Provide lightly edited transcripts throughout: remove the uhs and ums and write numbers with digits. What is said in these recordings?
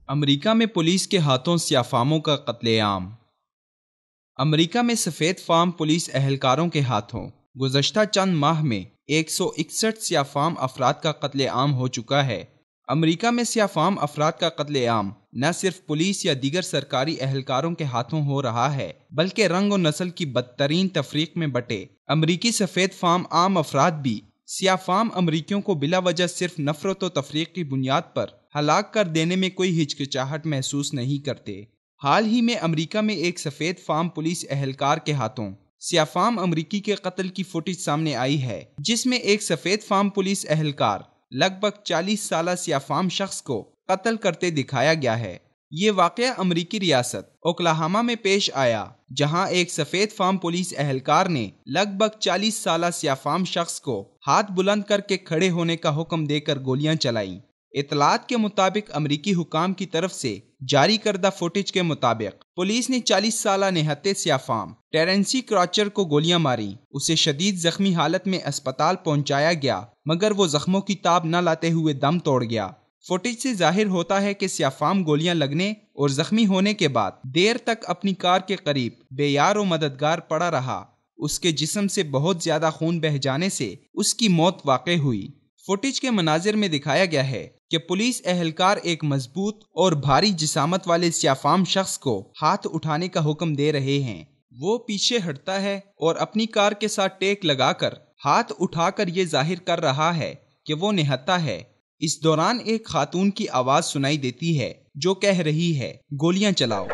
امریکہ میں پولیس کے ہاتھوں سیاہ فاموں کا قتل عام۔ امریکہ میں سفید فام پولیس اہلکاروں کے ہاتھوں گزشتہ چند ماہ میں 161 سیاہ فام افراد کا قتل عام ہو چکا ہے۔ امریکہ میں سیاہ فام افراد کا قتل عام نہ صرف پولیس یا دیگر سرکاری اہلکاروں کے ہاتھوں ہو رہا ہے، بلکہ رنگ و نسل کی بدترین تفریق میں بٹے امریکی سفید فام عام افراد بھی سیاہ فام امریکیوں کو بلا وجہ صرف نفرت و تفریق کی بنیاد پر ہلاک کر دینے میں کوئی ہچکچاہٹ محسوس نہیں کرتے۔ حال ہی میں امریکہ میں ایک سفید فام پولیس اہلکار کے ہاتھوں سیاہ فام امریکی کے قتل کی فوٹیج سامنے آئی ہے، جس میں ایک سفید فام پولیس اہلکار لگ بھگ 40 سالہ سیاہ فام شخص کو قتل کرتے دکھایا گیا ہے۔ یہ واقعہ امریکی ریاست اوکلاہوما میں پیش آیا، جہاں ایک سفید فام پولیس اہلکار نے لگ بھگ 40 سالہ سیاہ فام شخص کو ہاتھ بلند کر کے کھڑے ہونے کا حکم دے کر گولیاں چلائیں۔ اطلاعات کے مطابق امریکی حکام کی طرف سے جاری کردہ فوٹیج کے مطابق پولیس نے 40 سالہ نہتے سیاہ فام ٹیرنسی کراچر کو گولیاں ماریں۔ اسے شدید زخمی حالت میں اسپتال پہنچایا گیا، مگر وہ زخموں کی تاب نہ لاتے ہوئے دم توڑ گیا۔ فوٹیج سے ظاہر ہوتا ہے کہ سیاہ فام گولیاں لگنے اور زخمی ہونے کے بعد دیر تک اپنی کار کے قریب بے یار و مددگار پڑا رہا۔ اس کے جسم سے بہت زیادہ خون بہہ جانے سے اس کی موت واقع ہوئی۔ فوٹیج کے مناظر میں دکھایا گیا ہے کہ پولیس اہلکار ایک مضبوط اور بھاری جسامت والے سیاہ فام شخص کو ہاتھ اٹھانے کا حکم دے رہے ہیں۔ وہ پیچھے ہٹتا ہے اور اپنی کار کے ساتھ ٹیک لگا کر ہاتھ اٹھا کر یہ ظاہر کر رہا ہے کہ وہ نہتا ہے۔ اس دوران ایک خاتون کی آواز سنائی دیتی ہے جو کہہ رہی ہے، گولیاں چلاؤ۔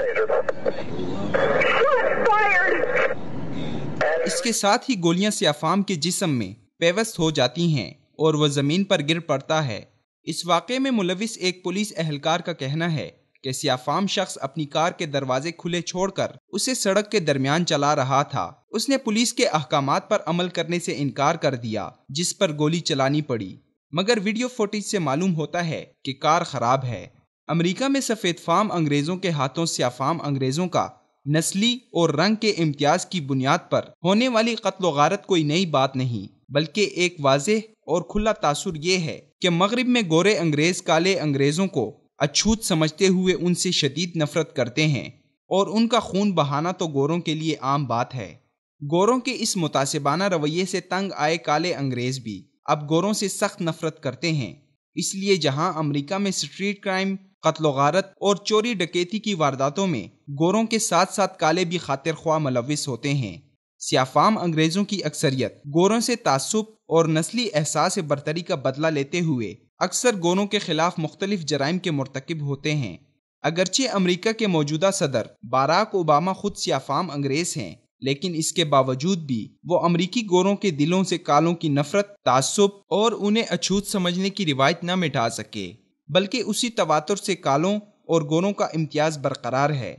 اس کے ساتھ ہی گولیاں سیاہ فام کے جسم میں پیوست ہو جاتی ہیں اور وہ زمین پر گر پڑتا ہے۔ اس واقعے میں ملوث ایک پولیس اہلکار کا کہنا ہے کہ سیاہ فام شخص اپنی کار کے دروازے کھلے چھوڑ کر اسے سڑک کے درمیان چلا رہا تھا۔ اس نے پولیس کے احکامات پر عمل کرنے سے انکار کر دیا، جس پر گولی چلانی پڑی، مگر ویڈیو فوٹیج سے معلوم ہوتا ہے کہ کار خراب ہے۔ امریکہ میں سفید فام انگریزوں کے ہاتھوں سیاہ فام انگریزوں کا نسلی اور رنگ کے امتیاز کی بنیاد پر ہونے والی قتل و غارت کوئی نئی بات نہیں، بلکہ ایک واضح اور کھلا تاثر یہ ہے کہ مغرب میں گورے انگریز کالے انگریزوں کو اچھوت سمجھتے ہوئے ان سے شدید نفرت کرتے ہیں، اور ان کا خون بہانا تو گوروں کے لیے عام بات ہے۔ گوروں کے اس متعصبانہ رویے سے تنگ آئے کالے انگریز بھی اب گوروں سے سخت نفرت کرتے ہیں۔ اس لیے جہاں امریکہ میں اسٹریٹ کرائم، قتل و غارت اور چوری ڈکیتی کی وارداتوں میں گوروں کے ساتھ ساتھ کالے بھی خاطر خواہ ملوث ہوتے ہیں، سیاہ فام انگریزوں کی اکثریت گوروں سے تعصب اور نسلی احساس برتری کا بدلہ لیتے ہوئے اکثر گوروں کے خلاف مختلف جرائم کے مرتکب ہوتے ہیں۔ اگرچہ امریکہ کے موجودہ صدر باراک اوباما خود سیاہ فام انگریز ہیں، لیکن اس کے باوجود بھی وہ امریکی گوروں کے دلوں سے کالوں کی نفرت، تعصب اور انہیں اچھوت سمجھنے کی روایت نہ مٹا سکے، بلکہ اسی تواتر سے کالوں اور گوروں کا امتیاز برقرار ہے۔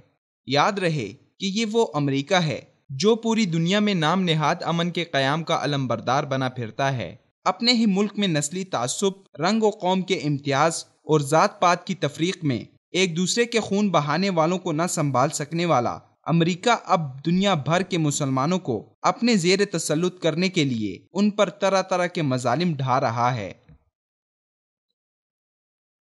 یاد رہے کہ یہ وہ امریکہ ہے جو پوری دنیا میں نام نہاد امن کے قیام کا علمبردار بنا پھرتا ہے۔ اپنے ہی ملک میں نسلی تعصب، رنگ و قوم کے امتیاز اور ذات پات کی تفریق میں ایک دوسرے کے خون بہانے والوں کو نہ سنبھال سکنے والا امریکہ اب دنیا بھر کے مسلمانوں کو اپنے زیر تسلط کرنے کے لیے ان پر طرح طرح کے مظالم ڈھا رہا ہے۔